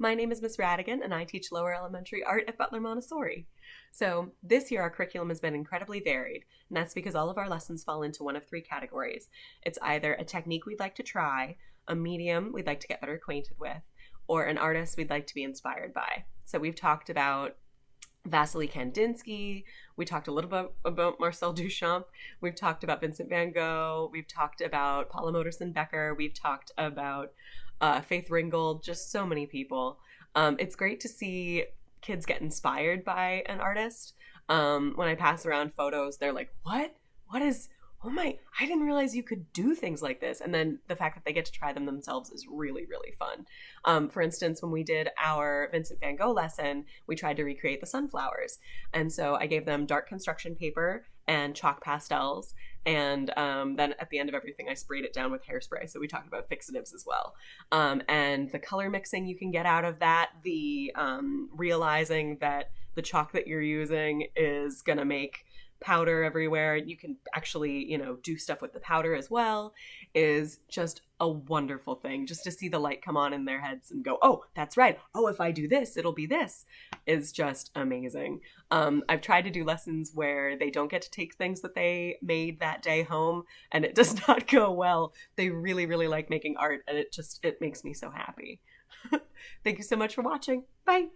My name is Miss Rattigan, and I teach lower elementary art at Butler Montessori. So this year our curriculum has been incredibly varied, and that's because all of our lessons fall into one of three categories. It's either a technique we'd like to try, a medium we'd like to get better acquainted with, or an artist we'd like to be inspired by. So we've talked about Vasily Kandinsky, we talked a little bit about Marcel Duchamp, we've talked about Vincent van Gogh, we've talked about Paula Modersohn-Becker, we've talked about Faith Ringgold, just so many people. It's great to see kids get inspired by an artist. When I pass around photos, they're like, what? What is, oh my, I didn't realize you could do things like this. And then the fact that they get to try them themselves is really, really fun. For instance, when we did our Vincent van Gogh lesson, we tried to recreate the sunflowers. And so I gave them dark construction paper and chalk pastels. And then at the end of everything, I sprayed it down with hairspray. So we talked about fixatives as well. And the color mixing you can get out of that, the realizing that the chalk that you're using is going to make powder everywhere. You can actually, do stuff with the powder as well, is just a wonderful thing. Just to see the light come on in their heads and go, oh, that's right. Oh, if I do this, it'll be this, is just amazing. I've tried to do lessons where they don't get to take things that they made that day home, and it does not go well. They really, really like making art, and it makes me so happy. Thank you so much for watching. Bye.